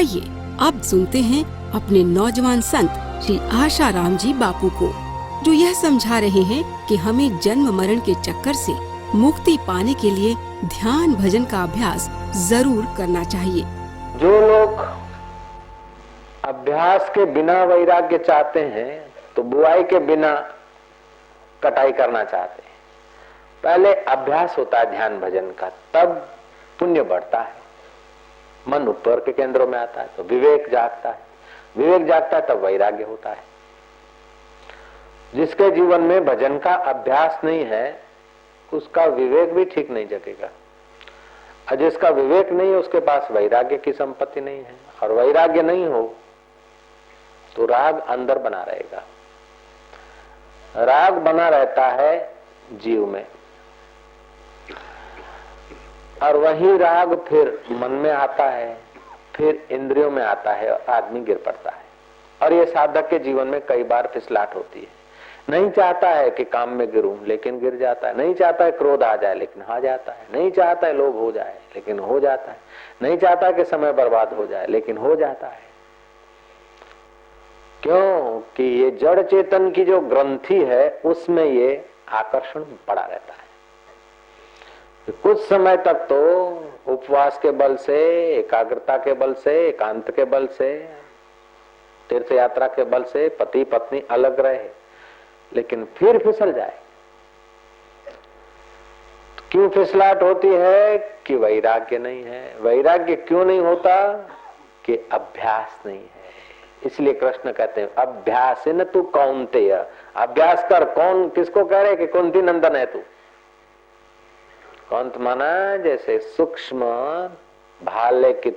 आइए अब सुनते हैं अपने नौजवान संत श्री आशाराम जी बापू को, जो यह समझा रहे हैं कि हमें जन्म मरण के चक्कर से मुक्ति पाने के लिए ध्यान भजन का अभ्यास जरूर करना चाहिए। जो लोग अभ्यास के बिना वैराग्य चाहते हैं तो बुआई के बिना कटाई करना चाहते हैं। पहले अभ्यास होता है ध्यान भजन का, तब पुण्य बढ़ता है, मन ऊपर के केंद्रों में आता है तो विवेक जागता है, विवेक जागता है तब वैराग्य होता है। जिसके जीवन में भजन का अभ्यास नहीं है उसका विवेक भी ठीक नहीं जगेगा, और जिसका विवेक नहीं है उसके पास वैराग्य की संपत्ति नहीं है, और वैराग्य नहीं हो तो राग अंदर बना रहेगा। राग बना रहता है जीव में, और वही राग फिर मन में आता है, फिर इंद्रियों में आता है और आदमी गिर पड़ता है। और ये साधक के जीवन में कई बार फिसलाट होती है। नहीं चाहता है कि काम में गिरूं लेकिन गिर जाता है, नहीं चाहता है क्रोध आ जाए लेकिन आ जाता है, नहीं चाहता है लोभ हो जाए लेकिन हो जाता है, नहीं चाहता कि समय बर्बाद हो जाए लेकिन हो जाता है। क्यों कि ये जड़ चेतन की जो ग्रंथि है उसमें ये आकर्षण पड़ा रहता है। कुछ समय तक तो उपवास के बल से, एकाग्रता के बल से, एकांत के बल से, तीर्थ यात्रा के बल से पति पत्नी अलग रहे, लेकिन फिर फिसल जाए। क्यों फिसलाट होती है कि वैराग्य नहीं है। वैराग्य क्यों नहीं होता कि अभ्यास नहीं है। इसलिए कृष्ण कहते हैं अभ्यास न तू कौन्तेय, अभ्यास कर। कौन किसको कह रहे कि कुंती नंदन है तू। कौन माना जैसे सूक्ष्म भाले की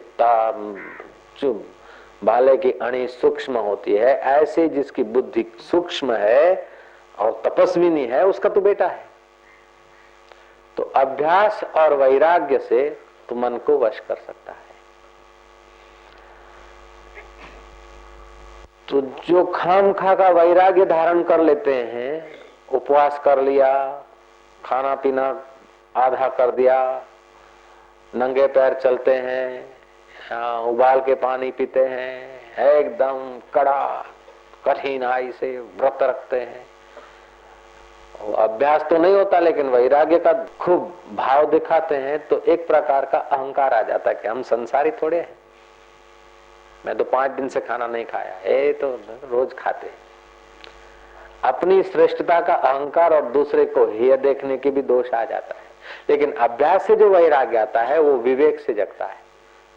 भाले की अणी सूक्ष्म होती है, ऐसे जिसकी बुद्धि सूक्ष्म है और तपस्विनी है उसका तो बेटा है। तो अभ्यास और वैराग्य से तू मन को वश कर सकता है। तो जो खाम खा का वैराग्य धारण कर लेते हैं, उपवास कर लिया, खाना पीना आधा कर दिया, नंगे पैर चलते हैं, उबाल के पानी पीते हैं, एकदम कड़ा कठिनाई से व्रत रखते हैं, अभ्यास तो नहीं होता लेकिन वैराग्य का खूब भाव दिखाते हैं, तो एक प्रकार का अहंकार आ जाता है कि हम संसारी थोड़े हैं। मैं तो 5 दिन से खाना नहीं खाया, ये तो रोज खाते। अपनी श्रेष्ठता का अहंकार और दूसरे को हेय देखने की भी दोष आ जाता है। लेकिन अभ्यास से जो वैराग्य आता है वो विवेक से जगता है,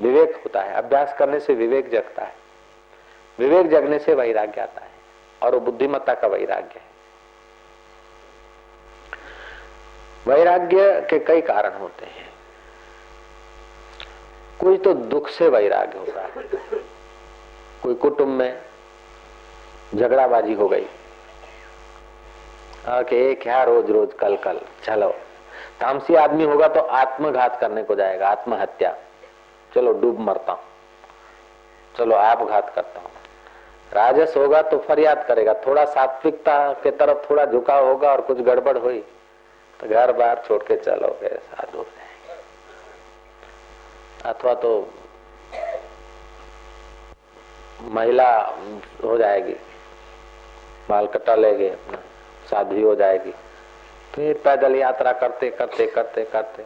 विवेक होता है। अभ्यास करने से विवेक जगता है, विवेक जगने से वैराग्य आता है, और वो बुद्धिमत्ता का वैराग्य है। वैराग्य के कई कारण होते हैं। कोई तो दुख से वैराग्य होता है। कोई कुटुंब में झगड़ाबाजी हो गई कि क्या रोज रोज कल कल, चलो तामसी आदमी होगा तो आत्मघात करने को जाएगा, आत्महत्या, चलो डूब मरता हूं, चलो आपघात करता हूं। राजस होगा तो फरियाद करेगा, थोड़ा सात्विकता के तरफ थोड़ा झुकाव होगा और कुछ गड़बड़ हुई तो घर बार छोड़ के चलो गए, साधु हो जाएंगे। अथवा तो महिला हो जाएगी, बाल कटा लेगी, अपना साध्वी हो जाएगी, फिर पैदल यात्रा करते करते करते करते।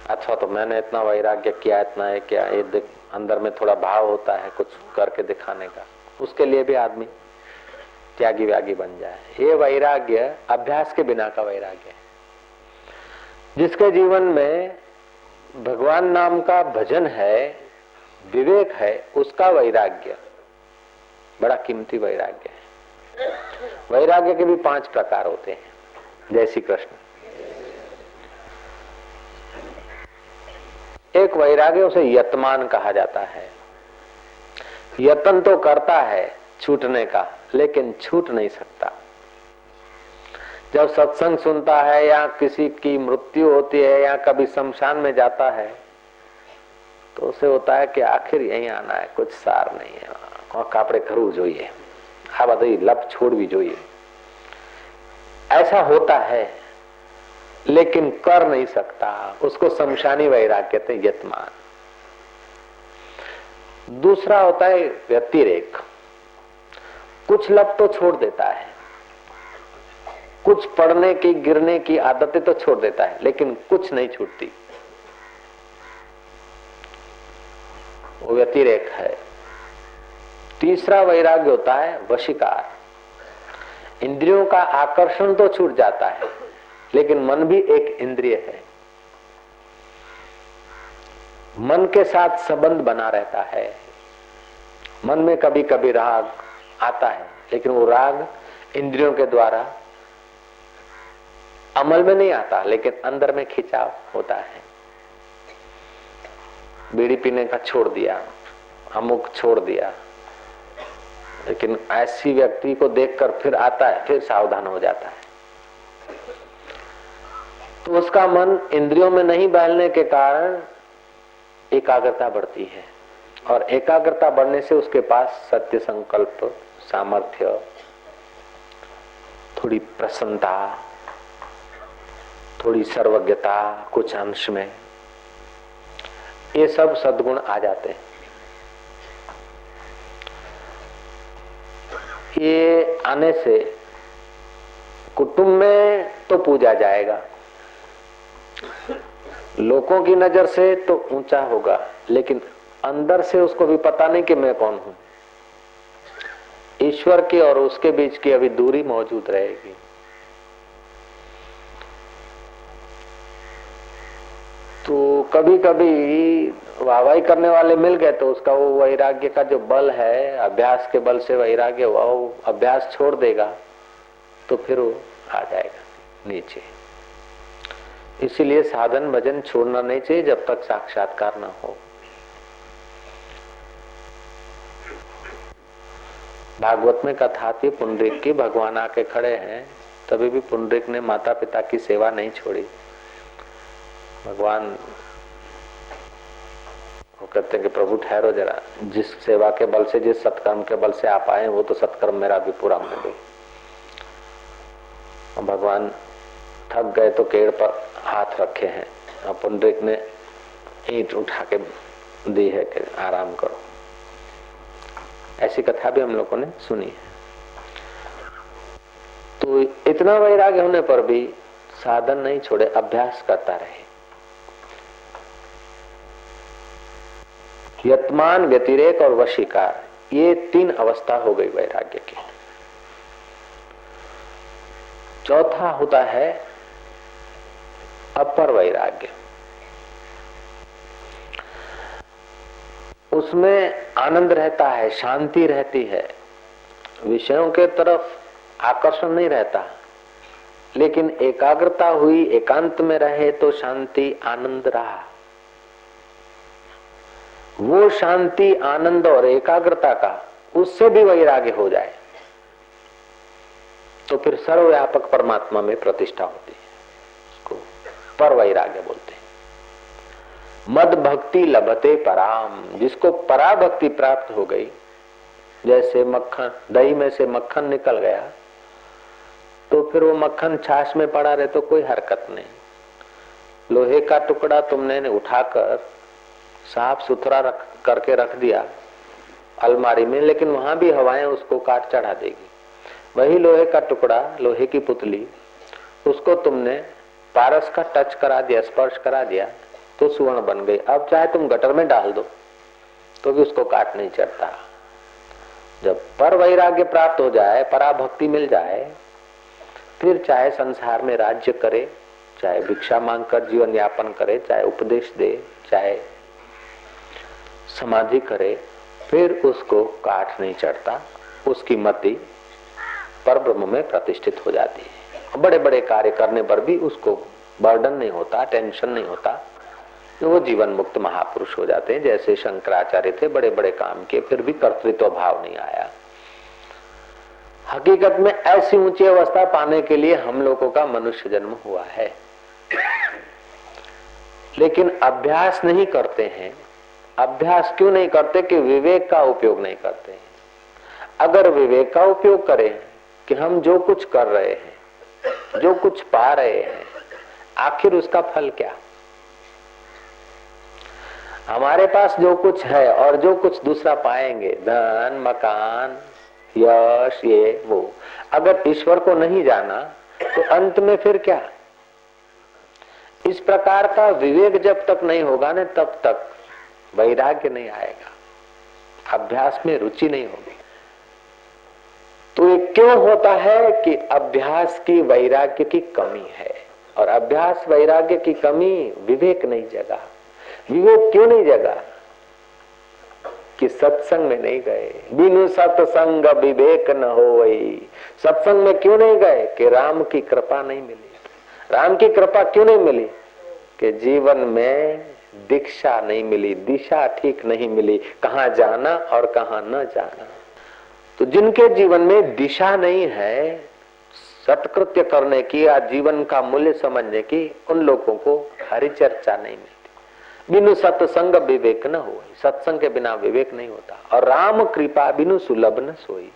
अच्छा तो मैंने इतना वैराग्य किया, इतना है क्या, ये अंदर में थोड़ा भाव होता है कुछ करके दिखाने का, उसके लिए भी आदमी त्यागी व्यागी बन जाए। ये वैराग्य अभ्यास के बिना का वैराग्य है। जिसके जीवन में भगवान नाम का भजन है, विवेक है, उसका वैराग्य बड़ा कीमती वैराग्य है। वैराग्य के भी 5 प्रकार होते हैं। जय श्री कृष्ण। एक वैराग्य उसे यतमान कहा जाता है। यतन तो करता है छूटने का, लेकिन छूट नहीं सकता। जब सत्संग सुनता है या किसी की मृत्यु होती है या कभी शमशान में जाता है तो उसे होता है कि आखिर यहीं आना है, कुछ सार नहीं है, कापड़े खरू જોઈએ, આ બધી લપ છોડવી જોઈએ, ऐसा होता है लेकिन कर नहीं सकता। उसको शमशानी वैराग्य कहते, यतमान। दूसरा होता है व्यतिरेक। कुछ लब तो छोड़ देता है, कुछ पढ़ने की गिरने की आदतें तो छोड़ देता है, लेकिन कुछ नहीं छूटती, वो व्यतिरेक है। तीसरा वैराग्य होता है वशीकार। इंद्रियों का आकर्षण तो छूट जाता है, लेकिन मन भी एक इंद्रिय है, मन के साथ संबंध बना रहता है। मन में कभी कभी राग आता है, लेकिन वो राग इंद्रियों के द्वारा अमल में नहीं आता, लेकिन अंदर में खिंचाव होता है। बीड़ी पीने का छोड़ दिया, अमुक छोड़ दिया, लेकिन ऐसी व्यक्ति को देखकर फिर आता है, फिर सावधान हो जाता है। तो उसका मन इंद्रियों में नहीं बहलने के कारण एकाग्रता बढ़ती है, और एकाग्रता बढ़ने से उसके पास सत्य संकल्प, सामर्थ्य, थोड़ी प्रसन्नता, थोड़ी सर्वज्ञता, कुछ अंश में ये सब सद्गुण आ जाते हैं। ये आने से कुटुंब में तो पूजा जाएगा, लोगों की नजर से तो ऊंचा होगा, लेकिन अंदर से उसको भी पता नहीं कि मैं कौन हूं। ईश्वर की और उसके बीच की अभी दूरी मौजूद रहेगी। तो कभी कभी वाहवाही करने वाले मिल गए तो उसका वो वैराग्य का जो बल है, अभ्यास के बल से वैराग्य, वो अभ्यास छोड़ देगा तो फिर वो आ जाएगा नीचे। इसीलिए साधन भजन छोड़ना नहीं चाहिए जब तक साक्षात्कार न हो। भागवत में कथा थी पुंडरीक की, भगवान आके खड़े हैं, तभी भी पुंडरीक ने माता पिता की सेवा नहीं छोड़ी। भगवान वो कहते हैं कि प्रभु ठहरो जरा, जिस सेवा के बल से, जिस सत्कर्म के बल से आप आए, वो तो सत्कर्म मेरा भी पूरा होने दो। भगवान थक गए तो केड़ पर हाथ रखे हैं, और पुंडरीक ने ईंट उठा के दी है कि आराम करो। ऐसी कथा भी हम लोगों ने सुनी है। तो इतना वैराग्य होने पर भी साधन नहीं छोड़े, अभ्यास करता रहे। यत्मान, व्यतिरेक और वशीकार, ये 3 अवस्था हो गई वैराग्य की। चौथा होता है अपर वैराग्य। उसमें आनंद रहता है, शांति रहती है, विषयों के तरफ आकर्षण नहीं रहता, लेकिन एकाग्रता हुई, एकांत में रहे तो शांति, आनंद रहा। वो शांति, आनंद और एकाग्रता का उससे भी वैराग्य हो जाए तो फिर सर्वव्यापक परमात्मा में प्रतिष्ठा होती है। उसको पर वैराग्य बोलते हैं। मद भक्ति लभते पराम, जिसको परा भक्ति प्राप्त हो गई, जैसे मक्खन, दही में से मक्खन निकल गया तो फिर वो मक्खन छाछ में पड़ा रहे तो कोई हरकत नहीं। लोहे का टुकड़ा तुमने उठाकर साफ सुथरा करके रख दिया अलमारी में, लेकिन वहां भी हवाएं उसको काट चढ़ा देगी। वही लोहे का टुकड़ा, लोहे की पुतली, उसको तुमने पारस का टच करा दिया, स्पर्श करा दिया तो सुवर्ण बन गई। अब चाहे तुम गटर में डाल दो तो भी उसको काट नहीं चढ़ता। जब पर वैराग्य प्राप्त हो जाए, पराभक्ति मिल जाए, फिर चाहे संसार में राज्य करे, चाहे भिक्षा मांगकर जीवन यापन करे, चाहे उपदेश दे, चाहे समाधि करे, फिर उसको काट नहीं चढ़ता। उसकी मति पर ब्रह्म में प्रतिष्ठित हो जाती है। बड़े बड़े कार्य करने पर भी उसको बर्डन नहीं होता, टेंशन नहीं होता, वो जीवन मुक्त महापुरुष हो जाते हैं। जैसे शंकराचार्य थे, बड़े बड़े काम किए, फिर भी कर्तृत्व भाव नहीं आया। हकीकत में ऐसी ऊंची अवस्था पाने के लिए हम लोगों का मनुष्य जन्म हुआ है, लेकिन अभ्यास नहीं करते हैं। अभ्यास क्यों नहीं करते? कि विवेक का उपयोग नहीं करते हैं। अगर विवेक का उपयोग करें कि हम जो कुछ कर रहे हैं, जो कुछ पा रहे हैं, आखिर उसका फल क्या? हमारे पास जो कुछ है और जो कुछ दूसरा पाएंगे, धन, मकान, यश, ये वो, अगर ईश्वर को नहीं जाना तो अंत में फिर क्या? इस प्रकार का विवेक जब तक नहीं होगा ना, तब तक वैराग्य नहीं आएगा, अभ्यास में रुचि नहीं होगी। तो ये क्यों होता है कि अभ्यास की वैराग्य की कमी है, और अभ्यास वैराग्य की कमी, विवेक नहीं जगा। विवेक क्यों नहीं जगा? कि सत्संग में नहीं गए। बिनु सत्संग विवेक न होवई। सत्संग में क्यों नहीं गए? कि राम की कृपा नहीं मिली। राम की कृपा क्यों नहीं मिली? कि जीवन में दीक्षा नहीं मिली, दिशा ठीक नहीं मिली, कहाँ जाना और कहाँ न जाना। तो जिनके जीवन में दिशा नहीं है सत्कृत्य करने की या जीवन का मूल्य समझने की, उन लोगों को हरि चर्चा नहीं मिलती। बिनु सत्संग विवेक न हो। सत्संग के बिना विवेक नहीं होता। और राम कृपा बिनु सुलभ न सोई।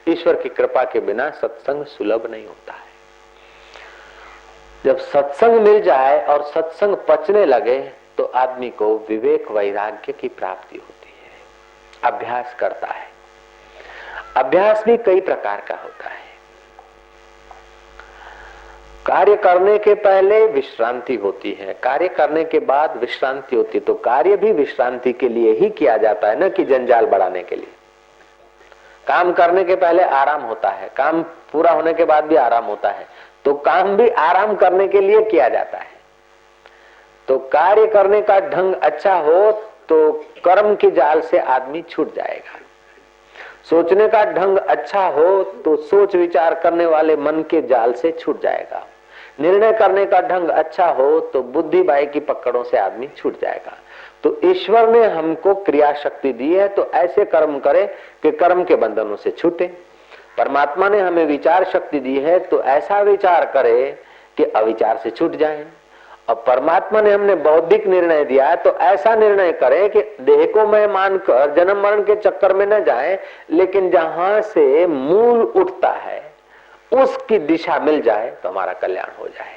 ईश्वर की कृपा के बिना सत्संग सुलभ नहीं होता है। जब सत्संग मिल जाए और सत्संग पचने लगे तो आदमी को विवेक वैराग्य की प्राप्ति होती है। अभ्यास करता है। अभ्यास भी कई प्रकार का होता है। कार्य करने के पहले विश्रांति होती है, कार्य करने के बाद विश्रांति होती है। तो कार्य भी विश्रांति के लिए ही किया जाता है, न कि जंजाल बढ़ाने के लिए। काम करने के पहले आराम होता है, काम पूरा होने के बाद भी आराम होता है। तो काम भी आराम करने के लिए किया जाता है। तो कार्य करने का ढंग अच्छा हो तो कर्म की जाल से आदमी छूट जाएगा। सोचने का ढंग अच्छा हो तो सोच विचार करने वाले मन के जाल से छूट जाएगा। निर्णय करने का ढंग अच्छा हो तो बुद्धि बाई की पकड़ों से आदमी छूट जाएगा। तो ईश्वर ने हमको क्रिया शक्ति दी है, तो ऐसे कर्म करे कि कर्म के बंधनों से छूटे। परमात्मा ने हमें विचार शक्ति दी है, तो ऐसा विचार करे कि अविचार से छूट जाए। और परमात्मा ने हमने बौद्धिक निर्णय दिया है, तो ऐसा निर्णय करे कि देह को मैं मानकर जन्म मरण के चक्कर में न जाए, लेकिन जहां से मूल उठता है उसकी दिशा मिल जाए तो हमारा कल्याण हो जाए।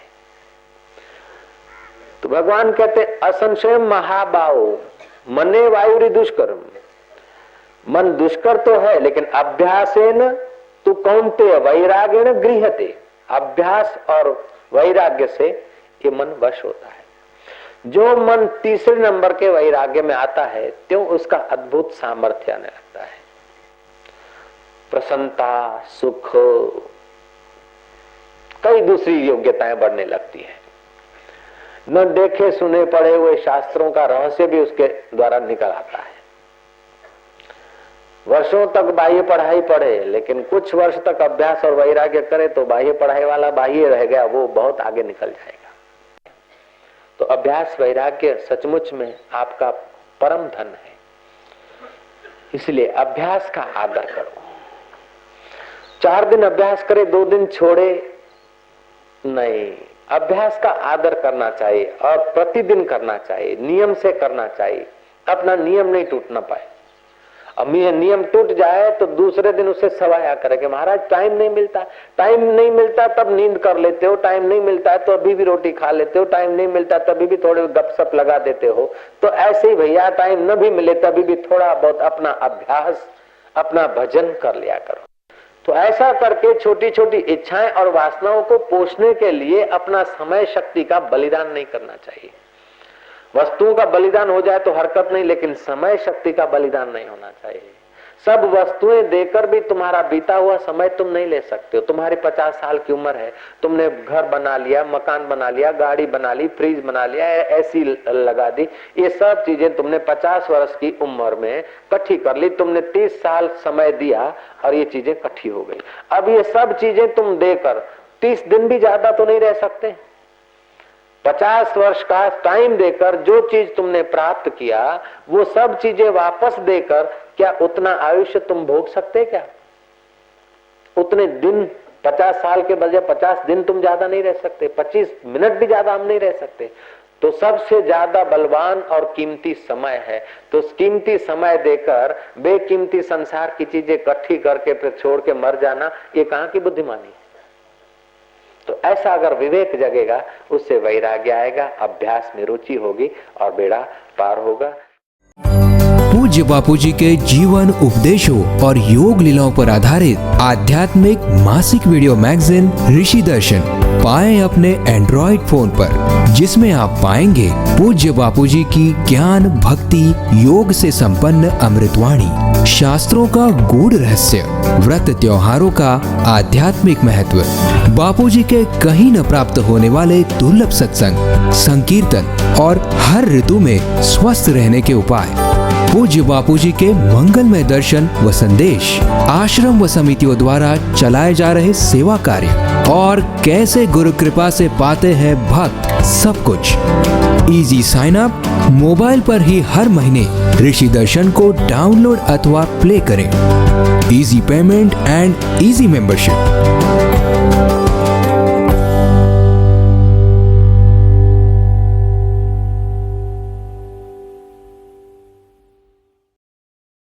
तो भगवान कहते असंशय महाबाओ मने वायुरी दुष्कर्म। मन दुष्कर तो है, लेकिन अभ्यासेन तू कौन्तेय वैराग्येन गृह्यते। अभ्यास और वैराग्य से ये मन वश होता है। जो मन तीसरे नंबर के वैराग्य में आता है, त्यों उसका अद्भुत सामर्थ्य आने लगता है। प्रसन्नता, सुख, कई दूसरी योग्यताएं बढ़ने लगती है। न देखे सुने पढ़े हुए शास्त्रों का रहस्य भी उसके द्वारा निकल आता है। वर्षों तक बाह्य पढ़ाई पढ़े, लेकिन कुछ वर्ष तक अभ्यास और वैराग्य करे तो बाह्य पढ़ाई वाला बाह्य रह गया, वो बहुत आगे निकल जाएगा। तो अभ्यास वैराग्य सचमुच में आपका परम धन है। इसलिए अभ्यास का आदर करो। 4 दिन अभ्यास करे, 2 दिन छोड़े नहीं। अभ्यास का आदर करना चाहिए और प्रतिदिन करना चाहिए, नियम से करना चाहिए। अपना नियम नहीं टूटना पाए। अब नियम टूट जाए तो दूसरे दिन उसे सवाया करे कि महाराज टाइम नहीं मिलता। टाइम नहीं मिलता तब नींद कर लेते हो, टाइम नहीं मिलता है तो अभी भी रोटी खा लेते हो, टाइम नहीं मिलता तभी भी थोड़े गपशप लगा देते हो। तो ऐसे ही भैया टाइम न भी मिले तभी भी थोड़ा बहुत अपना अभ्यास, अपना भजन कर लिया करो। तो ऐसा करके छोटी छोटी इच्छाएं और वासनाओं को पोषने के लिए अपना समय शक्ति का बलिदान नहीं करना चाहिए। वस्तुओं का बलिदान हो जाए तो हरकत नहीं, लेकिन समय शक्ति का बलिदान नहीं होना चाहिए। सब वस्तुएं देकर भी तुम्हारा बीता हुआ समय तुम नहीं ले सकते हो। तुम्हारी 50 साल की उम्र है, तुमने घर बना लिया, मकान बना लिया, गाड़ी बना ली, फ्रिज बना लिया, एसी लगा दी, ये सब चीजें तुमने 50 वर्ष की उम्र में इकट्ठी कर ली। तुमने 30 साल समय दिया और ये चीजें इकट्ठी हो गई। अब ये सब चीजें तुम देकर 30 दिन भी ज्यादा तो नहीं रह सकते। 50 वर्ष का टाइम देकर जो चीज तुमने प्राप्त किया वो सब चीजें वापस देकर क्या उतना आयुष्य तुम भोग सकते? क्या उतने दिन 50 साल के बजाय 50 दिन तुम ज्यादा नहीं रह सकते? 25 मिनट भी ज्यादा हम नहीं रह सकते। तो सबसे ज्यादा बलवान और कीमती समय है। तो कीमती समय देकर बेकीमती संसार की चीजें इकट्ठी करके फिर छोड़ के मर जाना, ये कहाँ की बुद्धिमानी है? तो ऐसा अगर विवेक जगेगा, उससे वैराग्य आएगा, अभ्यास में रुचि होगी और बेड़ा पार होगा। पूज्य बापूजी के जीवन उपदेशों और योग लीलाओं पर आधारित आध्यात्मिक मासिक वीडियो मैगजीन ऋषि दर्शन पाएं अपने एंड्रॉइड फोन पर, जिसमें आप पाएंगे पूज्य बापूजी की ज्ञान भक्ति योग से संपन्न अमृतवाणी, शास्त्रों का गूढ़ रहस्य, व्रत त्योहारों का आध्यात्मिक महत्व, बापूजी के कहीं न प्राप्त होने वाले दुर्लभ सत्संग, संकीर्तन और हर ऋतु में स्वस्थ रहने के उपाय, पूज्य बापूजी के मंगलमय दर्शन व संदेश, आश्रम व समितियों द्वारा चलाए जा रहे सेवा कार्य और कैसे गुरु कृपा से पाते हैं भक्त, सब कुछ। इजी साइन अप मोबाइल पर ही हर महीने ऋषि दर्शन को डाउनलोड अथवा प्ले करें। Easy payment and easy membership.